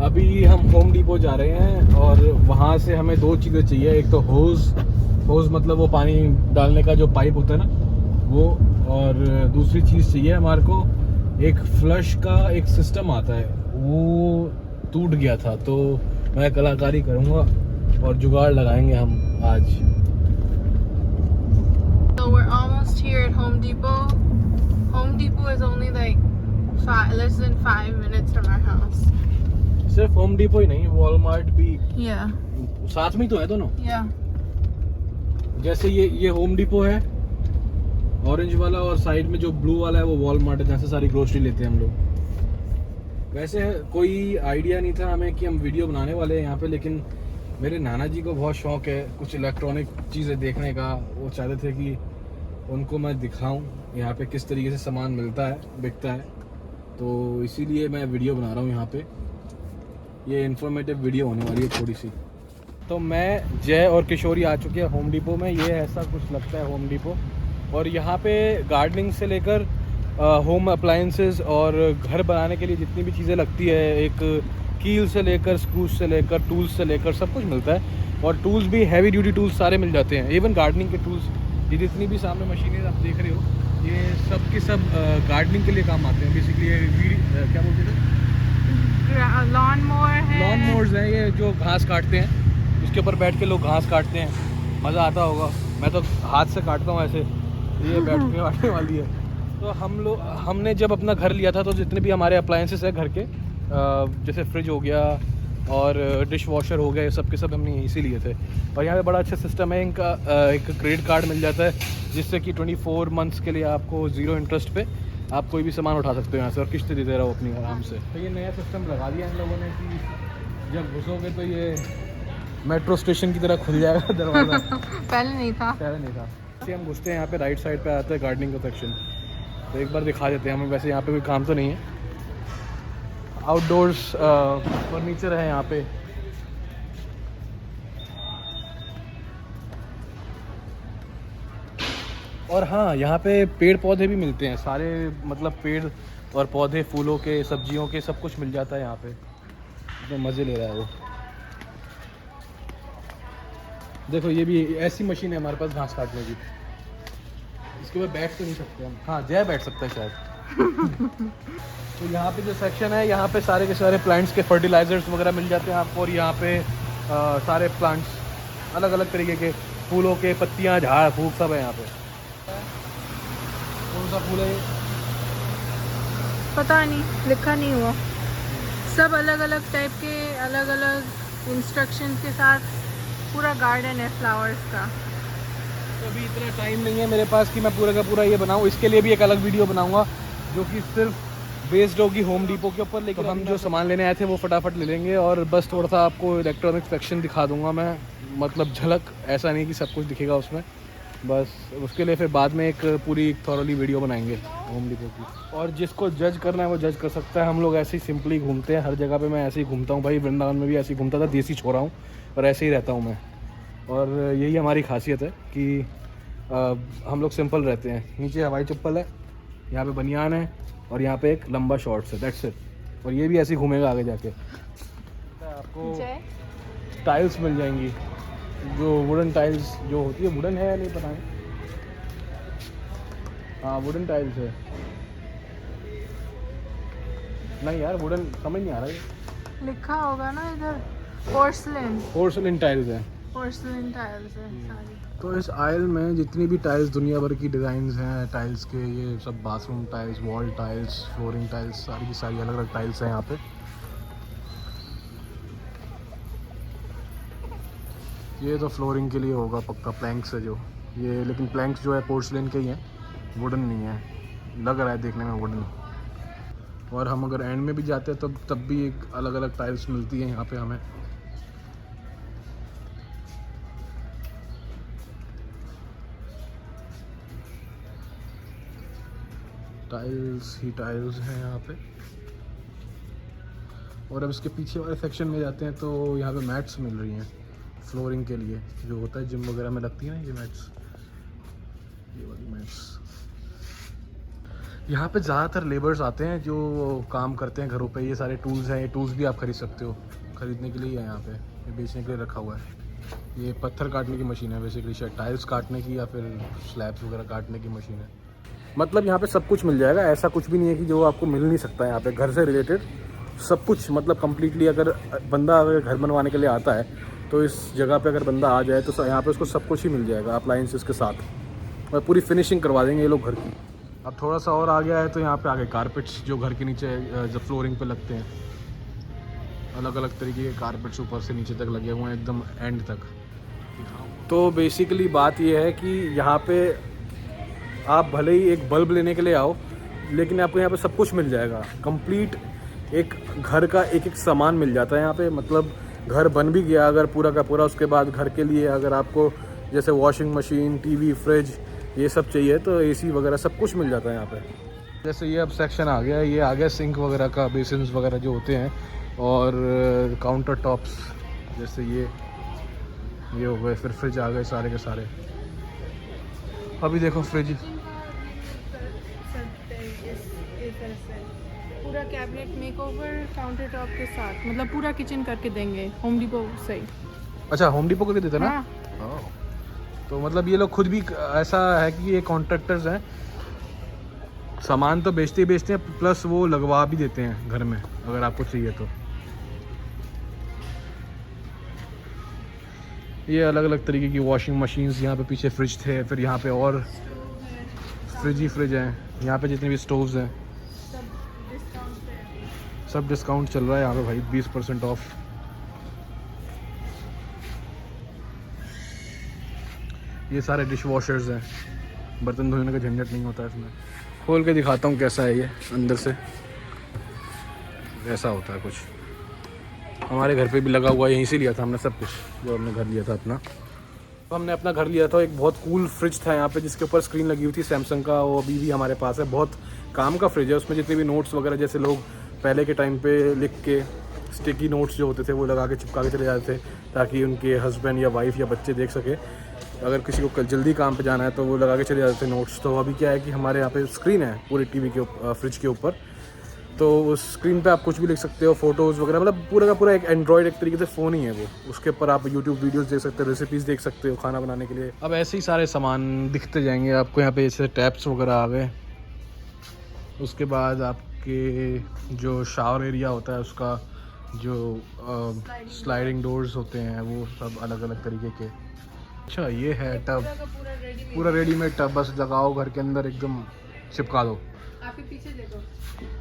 अभी हम home depot जा रहे हैं और वहाँ से हमें दो चीज़ें चाहिए। एक तो होज़ मतलब वो पानी डालने का जो पाइप होता है ना वो, और दूसरी चीज़ चाहिए हमारे को एक फ्लश का एक सिस्टम आता है, वो टूट गया था तो मैं कलाकारी करूँगा और जुगाड़ लगाएंगे हम आज। So we're almost here at Home Depot. Home Depot is only like less than 5 minutes from our house. सिर्फ होम डिपो ही नहीं, वॉलमार्ट भी Yeah. साथ में ही तो है दोनों। Yeah. जैसे ये होम डिपो है ऑरेंज वाला, और साइड में जो ब्लू वाला है वो वॉलमार्ट है, जहाँ से सारी ग्रोसरी लेते हैं हम लोग। वैसे कोई आइडिया नहीं था हमें कि हम वीडियो बनाने वाले हैं यहाँ पे, लेकिन मेरे नाना जी को बहुत शौक है कुछ इलेक्ट्रॉनिक चीज़ें देखने का। वो चाहते थे कि उनको मैं दिखाऊं यहाँ पे किस तरीके से सामान मिलता है, बिकता है, तो इसीलिए मैं वीडियो बना रहा हूँ यहाँ पे। ये इन्फॉर्मेटिव वीडियो होने वाली है थोड़ी सी। तो मैं, जय और किशोरी आ चुके हैं होम डिपो में। ये ऐसा कुछ लगता है होम डिपो, और यहाँ पे गार्डनिंग से लेकर होम अप्लायंसेस और घर बनाने के लिए जितनी भी चीज़ें लगती है, एक कील से लेकर स्क्रूज से लेकर टूल्स से लेकर सब कुछ मिलता है। और टूल्स भी हैवी ड्यूटी टूल्स सारे मिल जाते हैं, इवन गार्डनिंग के टूल्स। ये जितनी भी सामने मशीनें आप देख रहे हो, ये सब के सब गार्डनिंग के लिए काम आते हैं। बेसिकली क्या बोलते हैं, लॉन मोवर है, लॉन मोवर्स हैं ये, जो घास काटते हैं, उसके ऊपर बैठ के लोग घास काटते हैं। मज़ा आता होगा। मैं तो हाथ से काटता हूँ ऐसे, ये बैठने वाली वाली है। तो हमने जब अपना घर लिया था तो जितने भी हमारे अप्लायंसेस हैं घर के, जैसे फ्रिज हो गया और डिश वॉशर हो गया, ये सब के सब हमने यहीं से लिए थे। और यहाँ पे बड़ा अच्छा सिस्टम है इनका, एक क्रेडिट कार्ड मिल जाता है जिससे कि 24 मंथ्स के लिए आपको 0 इंटरेस्ट पे आप कोई भी सामान उठा सकते हो यहाँ से और किस्त देते रहो अपनी आराम से। तो ये नया सिस्टम लगा दिया इन लोगों ने कि जब घुसोगे तो ये मेट्रो स्टेशन की तरह खुल जाएगा दरवाज़ा। पहले नहीं था। ऐसे हम घुसते हैं यहाँ पे, राइट साइड पे आता है गार्डनिंग का सेक्शन। तो एक बार दिखा देते हैं हमें। वैसे यहाँ पे कोई काम तो नहीं है, आउटडोर्स फर्नीचर है यहाँ पे। और हाँ, यहाँ पे पेड़ पौधे भी मिलते हैं सारे, मतलब पेड़ और पौधे, फूलों के, सब्जियों के, सब कुछ मिल जाता है यहाँ पे। इतने मज़े ले रहा है वो। देखो ये भी ऐसी मशीन है हमारे पास घास काटने की। इसके ऊपर बैठ तो नहीं सकते हम। हाँ, जय बैठ सकता है शायद। तो यहाँ पे जो सेक्शन है, यहाँ पे सारे के सारे प्लांट्स के फर्टिलाइजर्स वगैरह मिल जाते हैं आपको। और यहाँ पे सारे प्लांट्स अलग अलग तरीके के, फूलों के, पत्तियाँ, झाड़ फूक सब है यहाँ पे। कौन सा फूल है ये? पता नहीं, लिखा नहीं हुआ। सब अलग अलग टाइप के, अलग अलग इंस्ट्रक्शन के साथ पूरा गार्डन है फ्लावर्स का। तो अभी इतना टाइम नहीं है मेरे पास कि मैं पूरा का पूरा ये बनाऊँ। इसके लिए भी एक अलग वीडियो बनाऊँगा जो कि सिर्फ बेस्ड होगी होम डिपो के ऊपर। लेकिन हम जो सामान लेने आए थे वो फटाफट ले लेंगे, और बस थोड़ा सा आपको इलेक्ट्रॉनिक सेक्शन दिखा दूंगा मैं, मतलब झलक, ऐसा नहीं कि सब कुछ दिखेगा उसमें। बस उसके लिए फिर बाद में एक पूरी थॉरली वीडियो बनाएंगे होम डिपो की। और जिसको जज करना है वो जज कर सकता है। हम लोग ऐसे ही सिंपली घूमते हैं हर जगह पे। मैं ऐसे ही घूमता हूँ भाई, वृंदावन में भी ऐसे ही घूमता था, देसी छोरा हूँ और ऐसे ही रहता हूँ मैं। और यही हमारी खासियत है कि हम लोग सिंपल रहते हैं। नीचे हवाई चप्पल है, यहाँ पे बनियान है, और यहाँ पे एक लंबा शॉर्ट्स है, दैट्स इट। और ये भी ऐसे ही घूमेगा आगे जाके। आपको टाइल्स मिल जाएंगी, जो वुडन टाइल्स जो होती है, वुडन है या नहीं पता नहीं। हाँ, वुडन टाइल्स है। नहीं यार, वुडन समझ नहीं आ रहा है। लिखा होगा ना इधर, पोर्सलिन टाइल्स है। पोर्सलिन टाइल्स है सारी। तो इस आयल में जितनी भी टाइल्स, दुनिया भर की डिज़ाइंस हैं टाइल्स के, ये सब bathroom tiles, wall tiles, flooring tiles, सारी की सारी अलग अलग टाइल्स हैं यहाँ पे। ये तो फ्लोरिंग के लिए होगा पक्का, प्लैंक्स है जो ये, लेकिन प्लैंक्स जो है पोर्सलिन के ही हैं, वुडन नहीं है। लग रहा है देखने में वुडन। और हम अगर एंड में भी जाते हैं तब भी एक अलग अलग टाइल्स मिलती हैं यहाँ पे हमें। टाइल्स ही टाइल्स हैं यहाँ पे। और अब इसके पीछे वाले सेक्शन में जाते हैं तो यहाँ पे मैट्स मिल रही हैं फ्लोरिंग के लिए, जो होता है जिम वगैरह में लगती है ना ये मैट्स, ये वाली मैट्स। यहाँ पे ज़्यादातर लेबर्स आते हैं जो काम करते हैं घरों पे। ये सारे टूल्स हैं, ये टूल्स भी आप खरीद सकते हो, खरीदने के लिए है यहाँ पे, ये बेचने के लिए रखा हुआ है। ये पत्थर काटने की मशीन है बेसिकली, शायद टाइल्स काटने की या फिर स्लैब्स वगैरह काटने की मशीन है। मतलब यहाँ पे सब कुछ मिल जाएगा, ऐसा कुछ भी नहीं है कि जो आपको मिल नहीं सकता है यहाँ पे। घर से रिलेटेड सब कुछ, मतलब कम्प्लीटली। अगर बंदा अगर घर बनवाने के लिए आता है तो इस जगह पे अगर बंदा आ जाए तो यहाँ पे उसको सब कुछ ही मिल जाएगा अप्लाइंसेस के साथ, और पूरी फिनिशिंग करवा देंगे ये लोग घर की। अब थोड़ा सा और आ गया है तो यहाँ पे आ गए कारपेट्स, जो घर के नीचे जब फ्लोरिंग पे लगते हैं। अलग अलग तरीके के कारपेट्स ऊपर से नीचे तक लगे हुए हैं, एकदम एंड तक। तो बेसिकली बात ये है कि यहाँ पे आप भले ही एक बल्ब लेने के लिए आओ, लेकिन आपको यहाँ पे सब कुछ मिल जाएगा। कंप्लीट एक घर का एक एक सामान मिल जाता है यहाँ पे। मतलब घर बन भी गया अगर पूरा का पूरा, उसके बाद घर के लिए अगर आपको जैसे वॉशिंग मशीन, टीवी, फ्रिज ये सब चाहिए तो एसी वगैरह सब कुछ मिल जाता है यहाँ पे। जैसे ये अब सेक्शन आ गया, ये आ गया सिंक वगैरह का, बेसिन्स वगैरह जो होते हैं, और काउंटर टॉप्स जैसे ये हो गए। फिर फ्रिज आ गए सारे के सारे। अभी देखो फ्रिज पूरा कैबिनेट मेकओवर काउंटर टॉप के साथ, मतलब पूरा किचन करके देंगे होम डिपो से ही। अच्छा, होम डिपो करके देते ना? हाँ। तो मतलब ये लोग खुद भी, ऐसा है कि ये कॉन्ट्रैक्टर्स हैं, सामान तो बेचते ही बेचते हैं, प्लस वो लगवा भी देते हैं घर में अगर आपको चाहिए तो। ये अलग अलग तरीके की वॉशिंग मशीन्स, यहाँ पे पीछे फ्रिज थे, फिर यहाँ पे और फ्रिज ही फ्रिज हैं। यहाँ पे जितने भी स्टोव्स हैं सब डिस्काउंट चल रहा है यहाँ पे भाई, 20% ऑफ। ये सारे डिश वॉशर्स हैं, बर्तन धोने का झंझट नहीं होता है इसमें। खोल के दिखाता हूँ कैसा है ये अंदर से। ऐसा होता है कुछ, हमारे घर पे भी लगा हुआ है, यहीं से लिया था हमने सब कुछ, जो हमने घर लिया था अपना। तो हमने अपना घर लिया था, एक बहुत कूल फ्रिज था यहाँ पे जिसके ऊपर स्क्रीन लगी हुई थी सैमसंग का, वो अभी भी हमारे पास है। बहुत काम का फ्रिज है, उसमें जितने भी नोट्स वगैरह, जैसे लोग पहले के टाइम पे लिख के स्टिकी नोट्स जो होते थे वो लगा के चिपका के चले जाते थे, ताकि उनके हस्बैंड या वाइफ या बच्चे देख सके। अगर किसी को कल जल्दी काम पे जाना है तो वो लगा के चले जाते थे नोट्स। तो अभी क्या है कि हमारे यहाँ पे स्क्रीन है पूरी टीवी के फ्रिज के ऊपर, तो उस स्क्रीन पे आप कुछ भी लिख सकते हो, फोटोज़ वगैरह, मतलब पूरा का पूरा एक एंड्रॉयड एक तरीके से फ़ोन ही है वो। उसके ऊपर आप यूट्यूब वीडियोस देख सकते हो, रेसिपीज़ देख सकते हो खाना बनाने के लिए। अब ऐसे ही सारे सामान दिखते जाएंगे आपको यहाँ पे, जैसे टैप्स वगैरह आ गए। उसके बाद आपके जो शावर एरिया होता है उसका जो स्लाइडिंग डोर्स होते हैं वो सब अलग अलग तरीके के। अच्छा, ये है टब, पूरा रेडीमेड टब, बस लगाओ घर के अंदर, एकदम चिपका दो। आपके पीछे देखो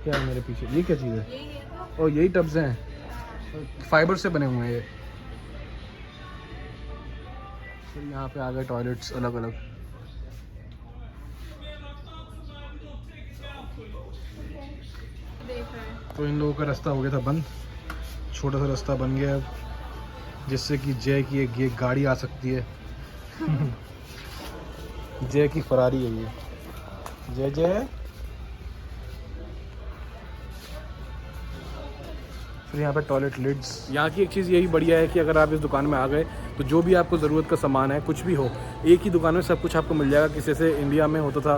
क्या है मेरे पीछे, ये क्या चीज़ है? यही है तो। और यही टब्स हैं, फाइबर से बने हुए हैं ये। फिर यहाँ पे आ गए टॉयलेट्स अलग अलग। देख रहे हैं तो इन लोगों का रास्ता हो गया था बंद, छोटा सा रास्ता बन गया अब, जिससे कि जय की एक गाड़ी आ सकती है। जय की फरारी है ये, जय जय। फिर यहाँ पे टॉयलेट लिड्स। यहाँ की एक चीज़ यही बढ़िया है कि अगर आप इस दुकान में आ गए तो जो भी आपको ज़रूरत का सामान है, कुछ भी हो, एक ही दुकान में सब कुछ आपको मिल जाएगा। किसी से इंडिया में होता था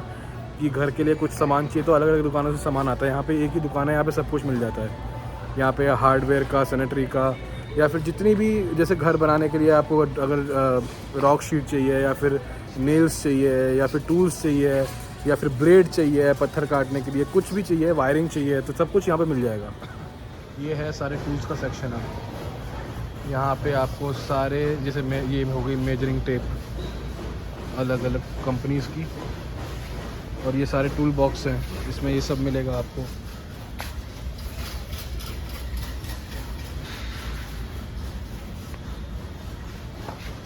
कि घर के लिए कुछ सामान चाहिए तो अलग अलग दुकानों से सामान आता है, यहाँ पे एक ही दुकान है, यहाँ पे सब कुछ मिल जाता है। यहाँ पे हार्डवेयर का, सैनिटरी का, या फिर जितनी भी, जैसे घर बनाने के लिए आपको अगर रॉक शीट चाहिए, या फिर नेल्स चाहिए, या फिर टूल्स चाहिए, या फिर ब्लेड चाहिए पत्थर काटने के लिए, कुछ भी चाहिए, वायरिंग चाहिए, तो सब कुछ यहाँ पे मिल जाएगा। ये है सारे टूल्स का सेक्शन है। यहाँ पे आपको सारे, जैसे ये हो गई मेजरिंग टेप अलग अलग कंपनीज़ की, और ये सारे टूल बॉक्स हैं, इसमें ये सब मिलेगा आपको।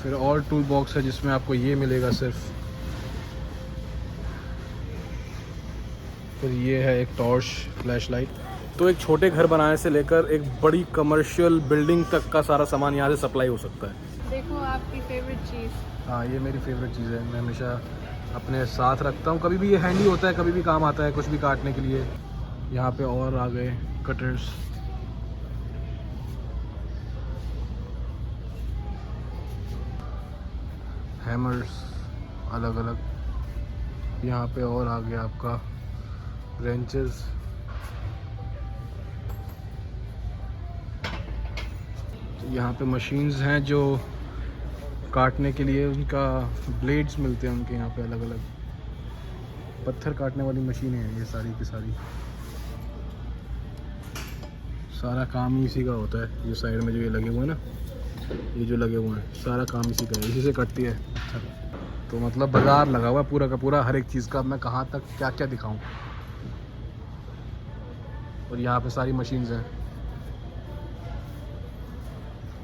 फिर और टूल बॉक्स है जिसमें आपको ये मिलेगा सिर्फ। फिर ये है एक टॉर्च, फ्लैश लाइट। तो एक छोटे घर बनाने से लेकर एक बड़ी कमर्शियल बिल्डिंग तक का सारा सामान यहाँ से सप्लाई हो सकता है। देखो आपकी फेवरेट चीज़। हाँ, ये मेरी फेवरेट चीज़ है, मैं हमेशा अपने साथ रखता हूँ। कभी भी ये हैंडी होता है, कभी भी काम आता है कुछ भी काटने के लिए। यहाँ पे और आ गए कटर्स। हैमर्स अलग अलग। यहाँ पे और आ गया आपका ब्रांचेस। यहाँ पे मशीन्स हैं जो काटने के लिए, उनका ब्लेड्स मिलते हैं उनके यहाँ पे अलग अलग। पत्थर काटने वाली मशीनें हैं ये सारी की सारी। सारा काम ही इसी का होता है। ये साइड में जो ये लगे हुए हैं ना, ये जो लगे हुए हैं, सारा काम इसी का है, इसी से कटती है पत्थर। तो मतलब बाजार लगा हुआ है पूरा का पूरा हर एक चीज़ का। मैं कहाँ तक क्या क्या दिखाऊं। और यहाँ पे सारी मशीन्स हैं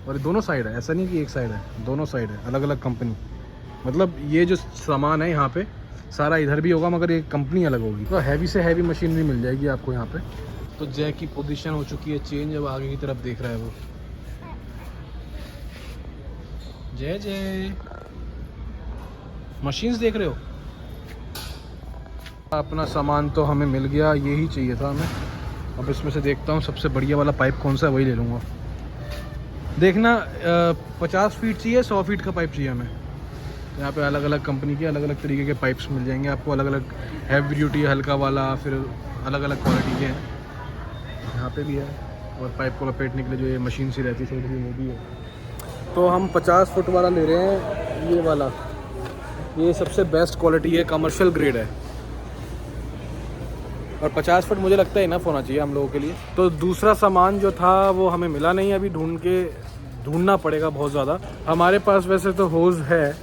और ये दोनों साइड है, ऐसा नहीं कि एक साइड है, दोनों साइड है, अलग अलग कंपनी। मतलब ये जो सामान है यहाँ पे सारा इधर भी होगा मगर ये कंपनी अलग होगी। तो हैवी से हैवी मशीनरी मिल जाएगी आपको यहाँ पे। तो जैक की पोजीशन हो चुकी है चेंज, अब आगे की तरफ देख रहा है वो। जय जय, मशीन्स देख रहे हो। अपना सामान तो हमें मिल गया, यही चाहिए था हमें। अब इसमें से देखता हूँ सबसे बढ़िया वाला पाइप कौन सा है, वही ले लूँगा। देखना 50 फीट चाहिए, 100 फीट का पाइप चाहिए हमें। तो यहाँ पे अलग अलग कंपनी के अलग अलग तरीके के पाइप्स मिल जाएंगे आपको, अलग अलग हैवी ड्यूटी, हल्का वाला, फिर अलग अलग क्वालिटी के हैं। यहाँ पे भी है। और पाइप को लपेटने के लिए जो ये मशीन सी रहती है छोटी सी, वो भी है। तो हम 50 फुट वाला ले रहे हैं, ये वाला। ये सबसे बेस्ट क्वालिटी है, कमर्शियल ग्रेड है। और 50 फुट मुझे लगता है इनफ होना चाहिए हम लोगों के लिए। तो दूसरा सामान जो था वो हमें मिला नहीं, अभी ढूंढना पड़ेगा बहुत ज़्यादा। हमारे पास वैसे तो होज़ है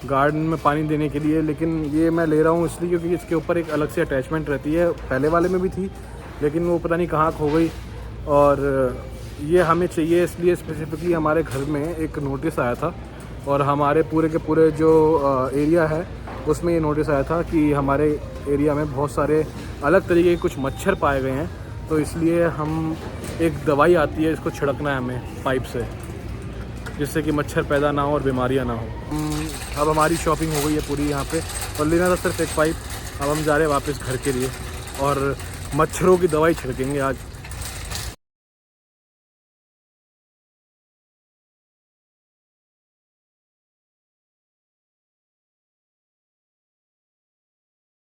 गार्डन में पानी देने के लिए, लेकिन ये मैं ले रहा हूँ इसलिए क्योंकि इसके ऊपर एक अलग से अटैचमेंट रहती है। पहले वाले में भी थी लेकिन वो पता नहीं कहाँ खो गई। और ये हमें चाहिए इसलिए स्पेसिफिकली, हमारे घर में एक नोटिस आया था और हमारे पूरे के पूरे जो एरिया है उसमें ये नोटिस आया था कि हमारे एरिया में बहुत सारे अलग तरीके के कुछ मच्छर पाए गए हैं। तो इसलिए हम एक दवाई आती है, इसको छिड़कना है हमें पाइप से, जिससे कि मच्छर पैदा ना हो और बीमारियां ना हो। अब हमारी शॉपिंग हो गई है पूरी यहाँ पे, और लेना था सिर्फ एक पाइप। अब हम जा रहे हैं वापस घर के लिए और मच्छरों की दवाई छिड़केंगे आज।